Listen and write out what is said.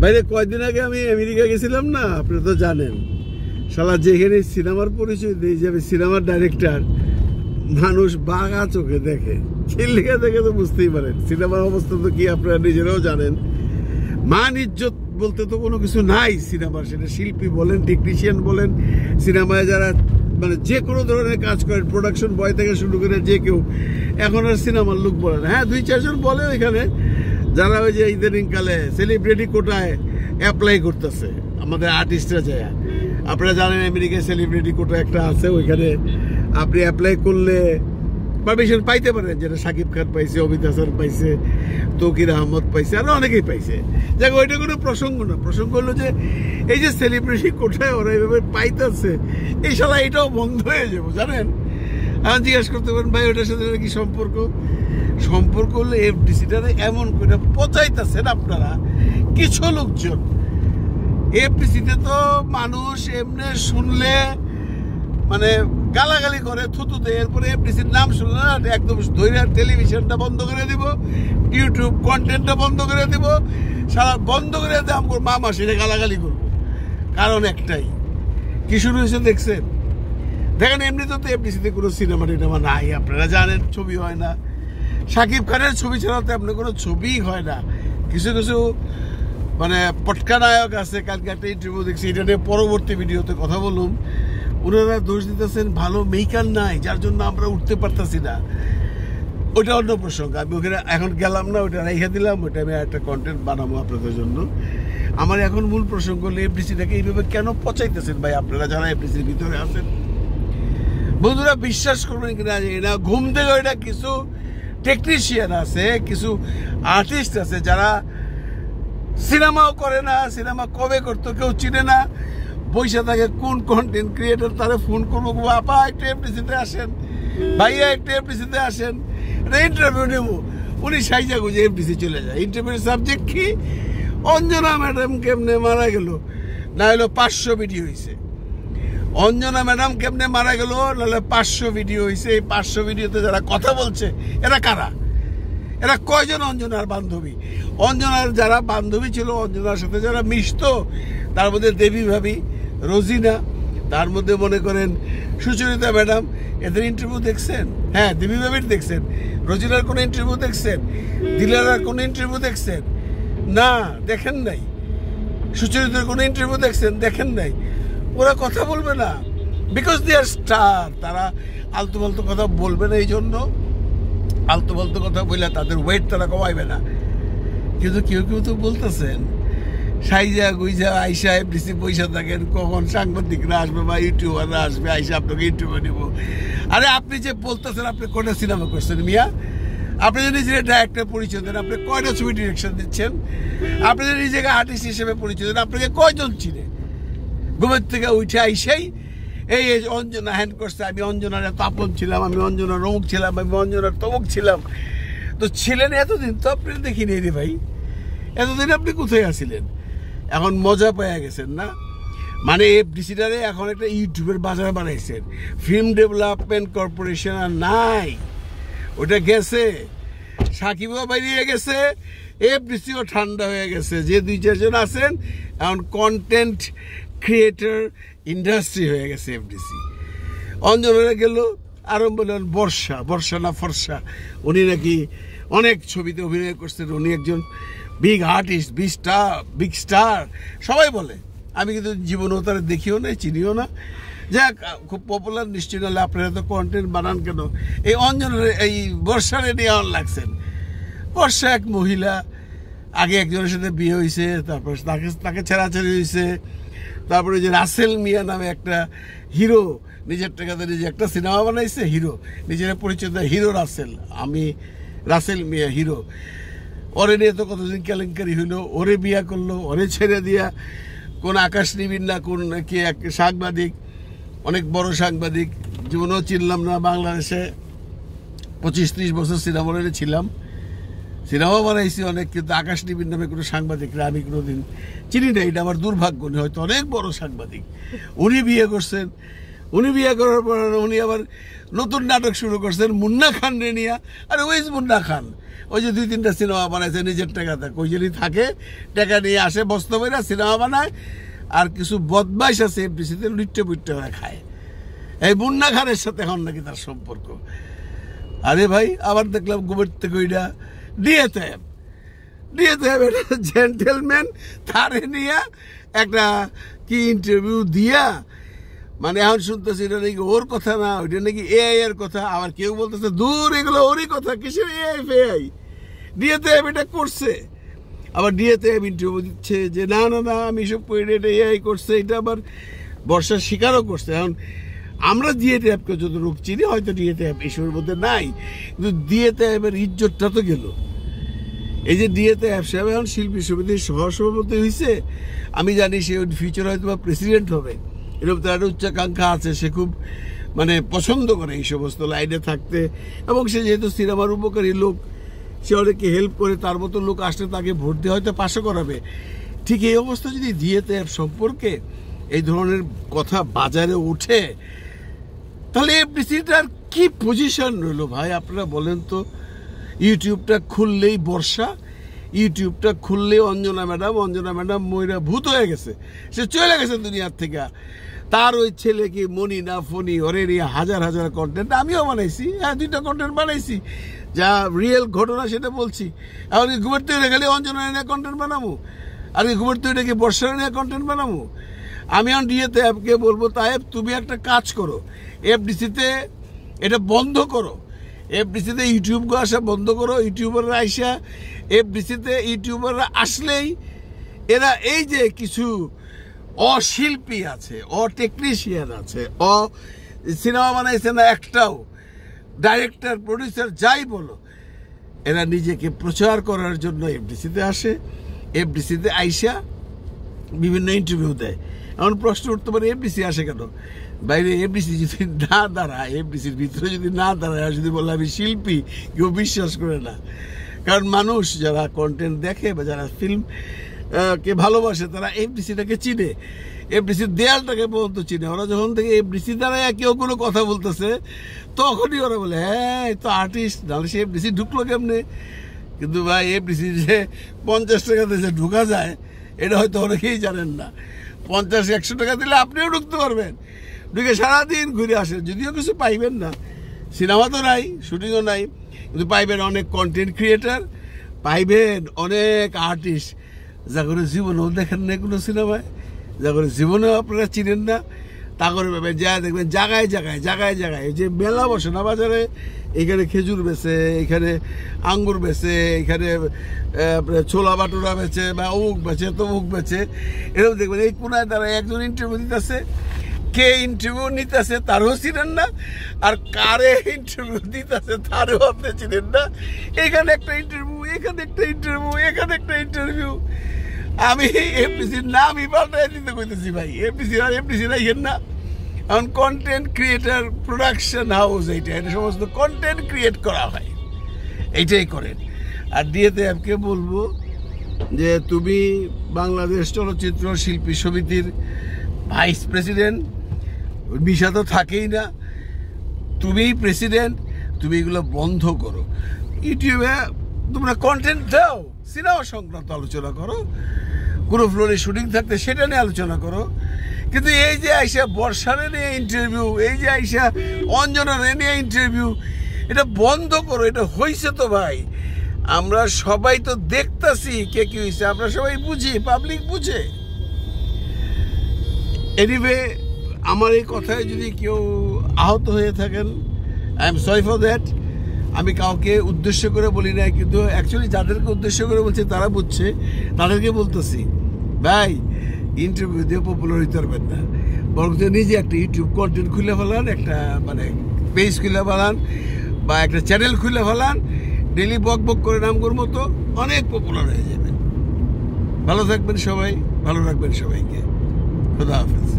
বাইরে কয়েকদিন আগে আমি আমেরিকা গেছিলাম না, আপনি তো জানেন। শালা যেখানে সিনেমার পরিচয় দিয়ে যাবে সিনেমার ডাইরেক্টর, মানুষ বাঘা চোখে দেখে। চিল্লিকা দেখে তো বুঝতেই পারেন সিনেমার অবস্থা তো কি, আপনারা নিজেরাও জানেন। মান ইজ্জত বলতে তো কোনো কিছু নাই সিনেমার। সেটা শিল্পী বলেন, টেকনিশিয়ান বলেন, সিনেমায় যারা মানে যে কোনো ধরনের কাজ করেন, প্রোডাকশন বয় থেকে শুরু করে যে কেউ, এখন আর সিনেমার লোক বলে না। হ্যাঁ, 2-4 জন বলে ওইখানে, যারা ওই যে ইদানিং কালে সেলিব্রিটি কোটায় অ্যাপ্লাই করতেছে আমাদের আর্টিস্টরা যায়। আপনারা জানেন আমেরিকায় সেলিব্রিটি কোটা একটা আছে, ওইখানে আপনি অ্যাপ্লাই করলে পারমিশন পাইতে পারেন, যেটা শাকিব খান পাইছে, অমিত হাসান পাইছে, তৌকির আহমদ পাইছে, আরো অনেকেই পাইছে। যাক, ওইটা কোনো প্রসঙ্গ না। প্রসঙ্গ হলো যে এই যে সেলিব্রিটি কোটায় ওরা এইভাবে পাইতেছে, এই শালা এটাও বন্ধ হয়ে যাবো, জানেন। এখন জিজ্ঞাসা করতে পারেন ভাই ওটার সাথে কি সম্পর্ক? সম্পর্ক হলো এফডিসিটারে এমন করে পচাইতেছেন আপনারা কিছু লোকজন। এফডিসিতে তো মানুষ এমনি শুনলে মানে গালাগালি করে, থুতুতে। এরপরে এফডিসির নাম শুনলে না একদম ধৈর্য টেলিভিশনটা বন্ধ করে দিব, ইউটিউব কন্টেন্টটা বন্ধ করে দিব, সারা বন্ধ করে দিয়ে আমার মামা সেটা গালাগালি করবো। কারণ একটাই, কি শুরু হয়েছে দেখছেন? দেখেন, এমনিতে তো এফডিসিতে কোনো সিনেমা টিনেমা নাই, আপনারা জানেন। ছবি হয় না, শাকিব খানের ছবি ছাড়া তো আপনার কোনো ছবিই হয় না। কিছু কিছু মানে পটকা নায়ক আছে। কালকে একটা ইন্টারভিউ দেখছি, এটা নিয়ে পরবর্তী ভিডিওতে কথা বলুন। ওনারা দোষ দিতেছেন ভালো মেকার নাই, যার জন্য আমরা উঠতে পারতেছি না। ওইটা অন্য প্রসঙ্গ, আমি ওখানে এখন গেলাম না, ওইটা রেখে দিলাম। ওইটা আমি একটা কন্টেন্ট বানাবো আপনাদের জন্য। আমার এখন মূল প্রসঙ্গ হলো এফডিসিটাকে এইভাবে কেন পচাইতেছেন ভাই আপনারা, যারা এফডিসির ভিতরে আছেন। বন্ধুরা, বিশ্বাস করবেন কিনা জানি না, ঘুম থেকে ওইটা কিছু টেকনিশিয়ান আছে, কিছু আর্টিস্ট আছে যারা সিনেমাও করে না, সিনেমা কবে করতো কেউ চিনে না, পয়সা থাকে। কোন কন্টেন্ট ক্রিয়েটর তারা ফোন করবো, আপা একটু এফডিসিতে আসেন, ভাইয়া একটু এফডিসিতে আসেন, ইন্টারভিউ নেব। উনি সাইজা গুজে এফডিসি চলে যায়। ইন্টারভিউর সাবজেক্ট কি? অঞ্জনা ম্যাডাম কেমনে মারা গেল, না হলো 500 ভিডিও হয়েছে। অঞ্জনা ম্যাডাম কেমনে মারা গেল, নাহলে 500 ভিডিও হয়েছে। এই 500 ভিডিওতে যারা কথা বলছে এরা কারা? এরা কয়জন অঞ্জনার বান্ধবী? অঞ্জনার যারা বান্ধবী ছিল, অঞ্জনার সাথে যারা মিশতো, তার মধ্যে দেবী ভাবি, রোজিনা, তার মধ্যে মনে করেন সুচরিতা ম্যাডাম, এদের ইন্টারভিউ দেখছেন? হ্যাঁ, দেবী ভাবির দেখছেন। রোজিনার কোনো ইন্টারভিউ দেখছেন? দিলারার কোনো ইন্টারভিউ দেখছেন? না, দেখেন নাই। সুচরিতার কোনো ইন্টারভিউ দেখছেন? দেখেন নাই। ওরা কথা বলবে না, বিকজ দে আর স্টার। তারা আলতু ফালতু কথা বলবে না, এই জন্য আলতু ফালতু কথা বললে তাদের ওয়েট তারা কমাইবে না। কিন্তু কেউ কেউ তো বলতেছেন সাইজা গুইজা আইসা এফডিসি পয়সা থাকেন, কখন সাংবাদিকরা আসবে বা ইউটিউবাররা আসবে, আইসা আপনাকে ইন্টারভিউ নেব। আরে আপনি যে বলতেছেন আপনি কয়টা সিনেমা করছেন মিয়া? আপনি যদি নিজের ডাইরেক্টর পরিচয় দেন, আপনি কয়টা ছবি ডিরেকশন দিচ্ছেন? আপনি যদি নিজেকে আর্টিস্ট হিসেবে পরিচয় দেন, আপনাকে কয়জন চিনে? ঘুমের থেকে উঠে আইসাই এই অঞ্জনা হ্যান্ড করছে, আমি অঞ্জনার এত আপন ছিলাম, আমি অঞ্জনার অমুক ছিলাম, আমি অঞ্জনার তমুক ছিলাম। তো ছিলেন এতদিন তো আপনি দেখিনি রে ভাই, এতদিন আপনি কোথায় আসছিলেন? এখন মজা পেয়ে গেছেন না? মানে এফডিসিটারে এখন একটা ইউটিউবের বাজার বানাইছেন। ফিল্ম ডেভেলপমেন্ট কর্পোরেশন আর নাই, ওটা গেছে। সাকিবও বেরিয়ে গেছে, এফডিসিও ঠান্ডা হয়ে গেছে। যে 2-4 জন আছেন এখন কন্টেন্ট ক্রিয়েটর ইন্ডাস্ট্রি হয়ে গেছে এফডিসি। অঞ্জনারা গেল, আরম্ভ বললেন বর্ষা, বর্ষা না ফর্সা, উনি নাকি অনেক ছবিতে অভিনয় করছেন, উনি একজন বিগ আর্টিস্ট, বিগ স্টার সবাই বলে। আমি কিন্তু জীবনেও তারা দেখিও না, চিনিও না। যাক, খুব পপুলার নিশ্চয়ই, নাহলে আপনারা তো কন্টেন্ট বানান কেন? এই অঞ্জনের এই বর্ষারে নিয়ে অন লাগছেন। বর্ষা এক মহিলা, আগে একজনের সাথে বিয়ে হয়েছে, তারপর তাকে ছেড়াছেড়ি হয়েছে। তারপরে যে রাসেল মিয়া নামে একটা হিরো, নিজের টাকাতে নিজে একটা সিনেমা বানাইছে, হিরো নিজের পরিচয় দেয় হিরো রাসেল, আমি রাসেল মিয়া হিরো। ওরে নিয়ে তো কতদিন কেলেঙ্কারি হইলো, ওরে বিয়া করলো, ওরে ছেড়ে দিয়া কোন আকাশ নিবিন না কোন কি এক সাংবাদিক, অনেক বড় সাংবাদিক, জীবনেও চিনলাম না। বাংলাদেশে 25-30 বছর সিনেমা ছিলাম, সিনেমা বানাইছি অনেক, কিন্তু আকাশ নিবিন নামে কোনো সাংবাদিকরা আমি কোনোদিন চিনি না। এটা আমার দুর্ভাগ্য, হয়তো অনেক বড় সাংবাদিক। উনি বিয়ে করছেন, উনি বিয়ে করার পর উনি আবার নতুন নাটক শুরু করছেন মুন্না খান রে নিয়া। আরে ওইজ মুন্না খান, ওই যে 2-3টা সিনেমা বানাইছে নিজের টাকাতে, কইজেলি থাকে টাকা নিয়ে আসে বস্তা বইরা সিনেমা বানায়, আর কিছু বদমাইশ আছে এফডিসিতে লুট্টে পুট্টে হয়ে খায়। এই মুন্না খানের সাথে এখন নাকি তার সম্পর্ক। আরে ভাই আবার দেখলাম গোবর থেকে ওইটা ডিএতে এটা জেন্টেলম্যান তারে নিয়ে একটা কি ইন্টারভিউ দিয়া, মানে এখন শুনতেছি এটা নাকি ওর কথা না, ওইটা নাকি এআই এর কথা। আবার কেউ বলতেছে দূর এগুলো ওরই কথা, কিসের এআই ফেআই, ডিএতে এটা করছে। আবার ডিএতে ইন্টারভিউ দিচ্ছে যে না না না আমি সব করি, এটা এআই করছে, এটা আবার বর্ষার শিকারও করছে। এখন আমরা ডিএতে অ্যাপকে যত রূপ চিনি, হয়তো ডিএতে অ্যাপ এসবের মধ্যে নাই, কিন্তু ডিএতে অ্যাপের ইজ্জতটা তো গেল। এই যে ডিএতে অ্যাপ সাহেব এখন শিল্পী সমিতির সহসভাপতি হয়েছে, আমি জানি সে ফিউচার হয়তো বা প্রেসিডেন্ট হবে, এরকম তার একটা উচ্চাকাঙ্ক্ষা আছে। সে খুব মানে পছন্দ করে এই সমস্ত লাইনে থাকতে, এবং সে যেহেতু সিনেমার উপকারী লোক, সে অনেককে হেল্প করে, তার মতো লোক আসলে তাকে ভোট দিয়ে হয়তো পাশও করাবে। ঠিক এই অবস্থা যদি ডিএতে অ্যাপ সম্পর্কে এই ধরনের কথা বাজারে ওঠে, তাহলে এফডিসিটার কি পজিশন রইল ভাই আপনারা বলেন তো। ইউটিউবটা খুললেই বর্ষা, ইউটিউবটা খুললেই অঞ্জনা ম্যাডাম ময়রা ভূত হয়ে গেছে, সে চলে গেছে দুনিয়ার থেকে। তার ওই ছেলে কি মনি না ফনি, ওরে নিয়ে হাজার হাজার কন্টেন্ট আমিও বানাইছি, হ্যাঁ 2টা কন্টেন্ট বানাইছি, যা রিয়েল ঘটনা সেটা বলছি। এখন ঘুমের তৈরি গেলে অঞ্জনা নিয়ে কন্টেন্ট বানাবো, আর ঘুমের তৈরি কি বর্ষা নিয়ে কন্টেন্ট বানাবো। আমি এখন ডিএতে অ্যাপকে বলবো, তাই তুমি একটা কাজ করো, এফডিসিতে এটা বন্ধ করো, এফডিসিতে ইউটিউব আসা বন্ধ করো। ইউটিউবাররা আইসা এফডিসিতে ইউটিউবাররা আসলেই এরা এই যে কিছু অশিল্পী আছে, টেকনিশিয়ান আছে, সিনেমা বানাইছে না একটাও, ডাইরেক্টর প্রডিউসার যাই বলো, এরা নিজেকে প্রচার করার জন্য এফডিসিতে আসে। এফডিসিতে আইসা বিভিন্ন ইন্টারভিউ দেয়। এমন প্রশ্ন উঠতে পারে এফডিসি আসে কেন, বাইরে এফডিসি যদি না দাঁড়ায়, এফডিসির ভিতরে যদি না দাঁড়ায়, আর যদি বলে আমি শিল্পী, কেউ বিশ্বাস করে না। কারণ মানুষ যারা কন্টেন্ট দেখে বা যারা ফিল্ম কে ভালোবাসে, তারা এফডিসিটাকে চিনে, এফডিসির দেয়ালটাকে পর্যন্ত চিনে। ওরা যখন থেকে এফডিসি দ্বারা কেউ কোনো কথা বলতেছে, তখনই ওরা বলে হ্যাঁ তো আর্টিস্ট, নাহলে সে এফডিসি ঢুকলো কেমনে। কিন্তু ভাই এফডিসি যে 50 টাকাতে যে ঢুকা যায়, এটা হয়তো অনেকেই জানেন না। 50-100 টাকা দিলে আপনিও ঢুকতে পারবেন, ঢুকে সারাদিন ঘুরে আসেন, যদিও কিছু পাইবেন না, সিনেমা তো নাই, শুটিংও নাই, কিন্তু পাইবেন অনেক কন্টেন্ট ক্রিয়েটার, পাইবেন অনেক আর্টিস্ট, যা করে জীবনেও দেখেন না কোনো সিনেমায়, যা করে জীবনেও আপনারা চিনেন না, তা করে পাবেন যা দেখবেন জায়গায় জায়গায় জায়গায় জায়গায়। যে মেলা বসে না বাজারে, এখানে খেজুর বেচে, এখানে আঙ্গুর বেচে, এখানে ছোলা বাটুরা বেচে, বা অমুক বেচে তমুক বেচে, এরকম দেখবেন এই কোনায় দ্বারা একজন ইন্টারভিউ দিতেছে, কে ইন্টারভিউ নিতেছে তারও চিনেন না, আর কারে ইন্টারভিউ দিতেছে তারও আপনি চিনেন না। এখানে একটা ইন্টারভিউ, এখানে একটা ইন্টারভিউ, এখানে একটা ইন্টারভিউ। আমি এফডিসির নামই পাল্টাই দিতে কইতেছি ভাই, এফডিসি আর এফডিসি রাইয়েন না। এখন কন্টেন্ট ক্রিয়েটার প্রোডাকশন হাউস, এইটা সমস্ত কন্টেন্ট ক্রিয়েট করা হয়, এইটাই করেন। আর ডিএতে অ্যাপকে বলবো যে তুমি বাংলাদেশ চলচ্চিত্র শিল্পী সমিতির ভাইস প্রেসিডেন্ট, ভিসা তো থাকেই না, তুমিই প্রেসিডেন্ট, তুমি এগুলো বন্ধ করো। ইউটিউবে তোমরা কন্টেন্ট দাও, সিনেমা সংক্রান্ত আলোচনা করো, কোনো ফ্লোরে শুটিং থাকতে সেটা নিয়ে আলোচনা করো। কিন্তু এই যে আইসা বর্ষারে নিয়ে ইন্টারভিউ, এই যে আইসা অঞ্জনারে নিয়ে ইন্টারভিউ, এটা বন্ধ করো। এটা হয়েছে তো ভাই, আমরা সবাই তো দেখতেছি কে কি হয়েছে, আমরা সবাই বুঝি, পাবলিক বুঝে। এনিওয়ে, আমার এই কথায় যদি কেউ আহত হয়ে থাকেন, I am sorry for that. আমি কাউকে উদ্দেশ্য করে বলি না, কিন্তু অ্যাকচুয়ালি যাদেরকে উদ্দেশ্য করে বলছি তারা বুঝছে, তাদেরকে বলতেছি ভাই ইন্টারভিউ দিয়ে পপুলার হইতে পারবেন না, বরং নিজে একটা ইউটিউব কন্টেন্ট খুলে ফেলান, একটা মানে পেজ খুলে ফেলান, বা একটা চ্যানেল খুলে ফেলান, ডেলি বক বক করে নামগুলোর মতো, অনেক পপুলার হয়ে যাবেন। ভালো থাকবেন সবাই, ভালো রাখবেন সবাইকে। খুদা হাফেজ।